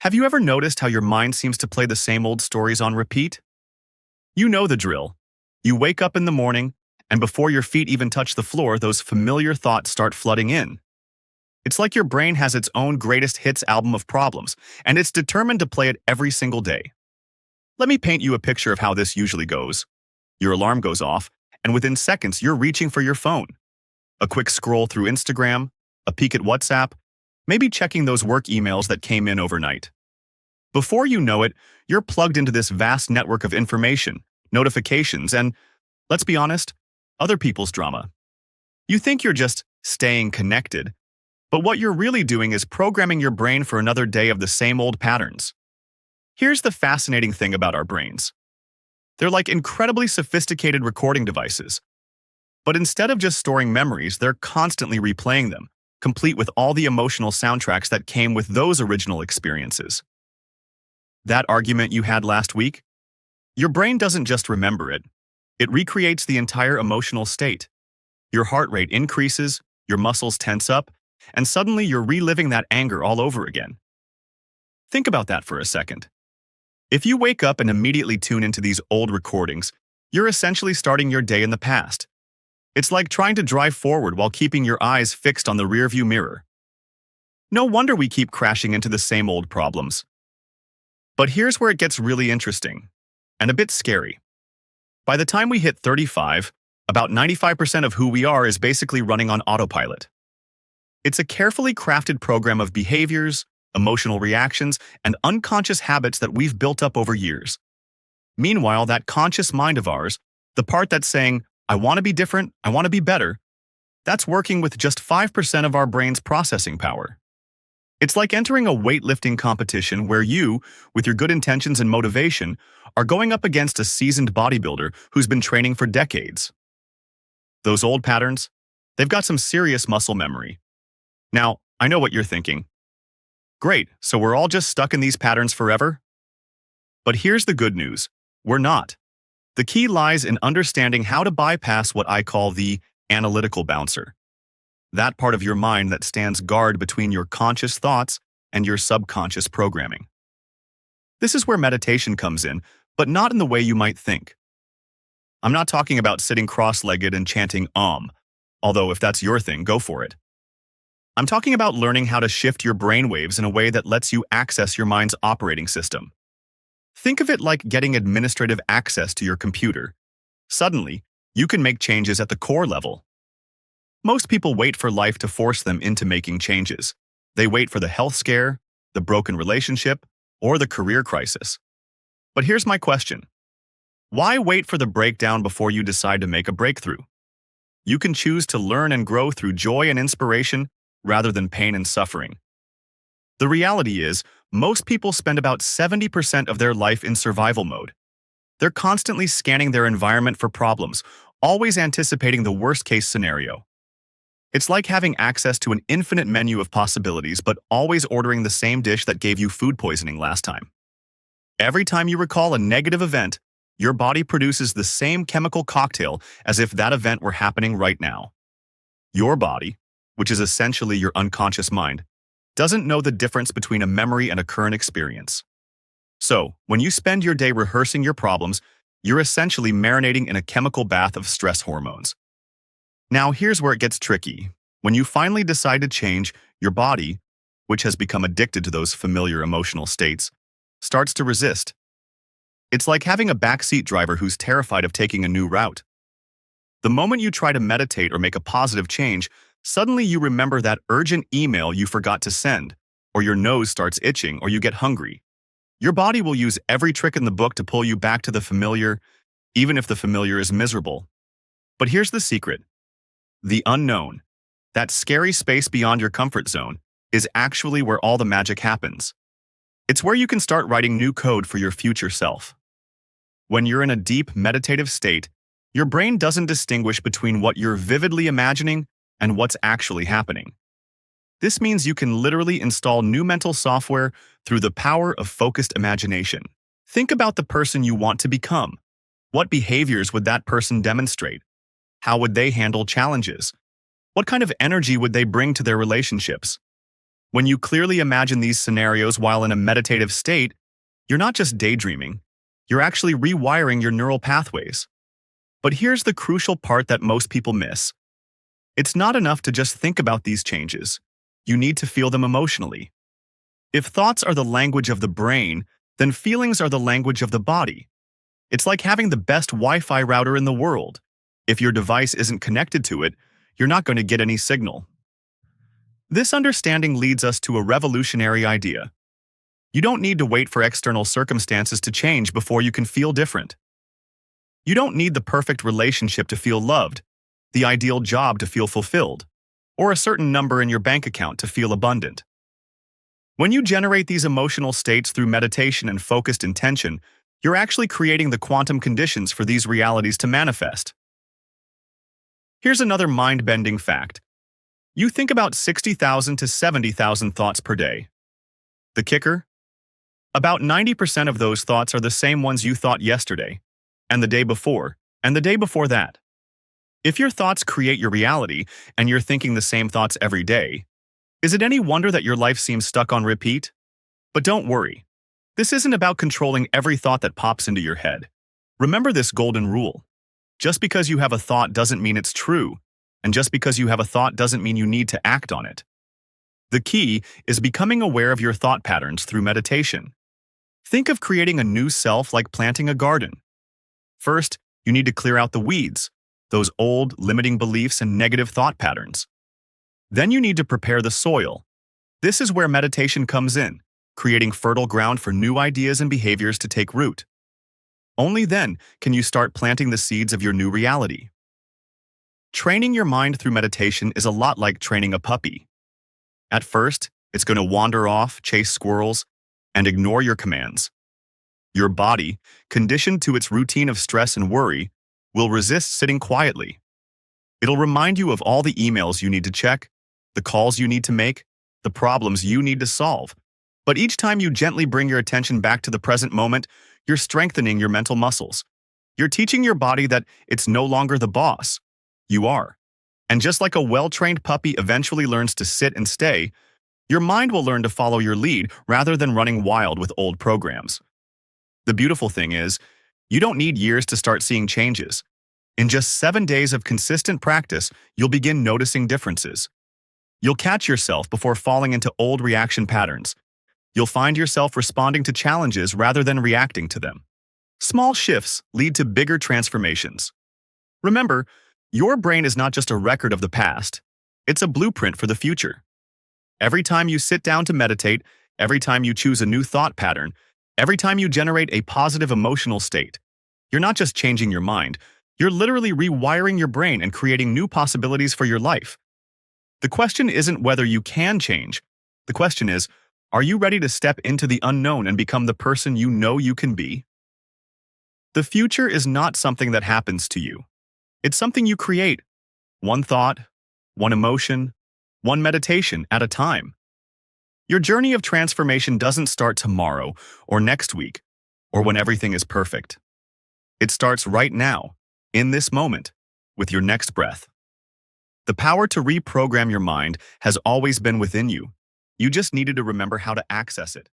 Have you ever noticed how your mind seems to play the same old stories on repeat? You know the drill. You wake up in the morning, and before your feet even touch the floor, those familiar thoughts start flooding in. It's like your brain has its own greatest hits album of problems, and it's determined to play it every single day. Let me paint you a picture of how this usually goes. Your alarm goes off, and within seconds, you're reaching for your phone. A quick scroll through Instagram, a peek at WhatsApp, maybe checking those work emails that came in overnight. Before you know it, you're plugged into this vast network of information, notifications, and, let's be honest, other people's drama. You think you're just staying connected, but what you're really doing is programming your brain for another day of the same old patterns. Here's the fascinating thing about our brains. They're like incredibly sophisticated recording devices. But instead of just storing memories, they're constantly replaying them, complete with all the emotional soundtracks that came with those original experiences. That argument you had last week? Your brain doesn't just remember it. It recreates the entire emotional state. Your heart rate increases, your muscles tense up, and suddenly you're reliving that anger all over again. Think about that for a second. If you wake up and immediately tune into these old recordings, you're essentially starting your day in the past. It's like trying to drive forward while keeping your eyes fixed on the rearview mirror. No wonder we keep crashing into the same old problems. But here's where it gets really interesting, and a bit scary. By the time we hit 35, about 95% of who we are is basically running on autopilot. It's a carefully crafted program of behaviors, emotional reactions, and unconscious habits that we've built up over years. Meanwhile, that conscious mind of ours, the part that's saying, I want to be different, I want to be better, that's working with just 5% of our brain's processing power. It's like entering a weightlifting competition where you, with your good intentions and motivation, are going up against a seasoned bodybuilder who's been training for decades. Those old patterns, they've got some serious muscle memory. Now, I know what you're thinking. Great, so we're all just stuck in these patterns forever? But here's the good news. We're not. The key lies in understanding how to bypass what I call the analytical bouncer. That part of your mind that stands guard between your conscious thoughts and your subconscious programming. This is where meditation comes in, but not in the way you might think. I'm not talking about sitting cross-legged and chanting although if that's your thing, go for it. I'm talking about learning how to shift your brainwaves in a way that lets you access your mind's operating system. Think of it like getting administrative access to your computer. Suddenly, you can make changes at the core level. Most people wait for life to force them into making changes. They wait for the health scare, the broken relationship, or the career crisis. But here's my question. Why wait for the breakdown before you decide to make a breakthrough? You can choose to learn and grow through joy and inspiration rather than pain and suffering. The reality is, most people spend about 70% of their life in survival mode. They're constantly scanning their environment for problems, always anticipating the worst-case scenario. It's like having access to an infinite menu of possibilities, but always ordering the same dish that gave you food poisoning last time. Every time you recall a negative event, your body produces the same chemical cocktail as if that event were happening right now. Your body, which is essentially your unconscious mind, doesn't know the difference between a memory and a current experience. So, when you spend your day rehearsing your problems, you're essentially marinating in a chemical bath of stress hormones. Now, here's where it gets tricky. When you finally decide to change, your body, which has become addicted to those familiar emotional states, starts to resist. It's like having a backseat driver who's terrified of taking a new route. The moment you try to meditate or make a positive change, suddenly you remember that urgent email you forgot to send, or your nose starts itching, or you get hungry. Your body will use every trick in the book to pull you back to the familiar, even if the familiar is miserable. But here's the secret. The unknown, that scary space beyond your comfort zone, is actually where all the magic happens. It's where you can start writing new code for your future self. When you're in a deep meditative state, your brain doesn't distinguish between what you're vividly imagining and what's actually happening. This means you can literally install new mental software through the power of focused imagination. Think about the person you want to become. What behaviors would that person demonstrate? How would they handle challenges? What kind of energy would they bring to their relationships? When you clearly imagine these scenarios while in a meditative state, you're not just daydreaming, you're actually rewiring your neural pathways. But here's the crucial part that most people miss. It's not enough to just think about these changes. You need to feel them emotionally. If thoughts are the language of the brain, then feelings are the language of the body. It's like having the best Wi-Fi router in the world. If your device isn't connected to it, you're not going to get any signal. This understanding leads us to a revolutionary idea. You don't need to wait for external circumstances to change before you can feel different. You don't need the perfect relationship to feel loved, the ideal job to feel fulfilled, or a certain number in your bank account to feel abundant. When you generate these emotional states through meditation and focused intention, you're actually creating the quantum conditions for these realities to manifest. Here's another mind-bending fact. You think about 60,000 to 70,000 thoughts per day. The kicker? About 90% of those thoughts are the same ones you thought yesterday, and the day before, and the day before that. If your thoughts create your reality, and you're thinking the same thoughts every day, is it any wonder that your life seems stuck on repeat? But don't worry. This isn't about controlling every thought that pops into your head. Remember this golden rule. Just because you have a thought doesn't mean it's true, and just because you have a thought doesn't mean you need to act on it. The key is becoming aware of your thought patterns through meditation. Think of creating a new self like planting a garden. First, you need to clear out the weeds, those old, limiting beliefs and negative thought patterns. Then you need to prepare the soil. This is where meditation comes in, creating fertile ground for new ideas and behaviors to take root. Only then can you start planting the seeds of your new reality. Training your mind through meditation is a lot like training a puppy. At first, it's going to wander off, chase squirrels, and ignore your commands. Your body, conditioned to its routine of stress and worry, will resist sitting quietly. It'll remind you of all the emails you need to check, the calls you need to make, the problems you need to solve. But each time you gently bring your attention back to the present moment, you're strengthening your mental muscles. You're teaching your body that it's no longer the boss. You are. And just like a well-trained puppy eventually learns to sit and stay, your mind will learn to follow your lead rather than running wild with old programs. The beautiful thing is, you don't need years to start seeing changes. In just 7 days of consistent practice, you'll begin noticing differences. You'll catch yourself before falling into old reaction patterns. You'll find yourself responding to challenges rather than reacting to them. Small shifts lead to bigger transformations. Remember, your brain is not just a record of the past, it's a blueprint for the future. Every time you sit down to meditate, every time you choose a new thought pattern, every time you generate a positive emotional state, you're not just changing your mind, you're literally rewiring your brain and creating new possibilities for your life. The question isn't whether you can change. The question is, are you ready to step into the unknown and become the person you know you can be? The future is not something that happens to you. It's something you create. One thought, one emotion, one meditation at a time. Your journey of transformation doesn't start tomorrow or next week or when everything is perfect. It starts right now, in this moment, with your next breath. The power to reprogram your mind has always been within you. You just needed to remember how to access it.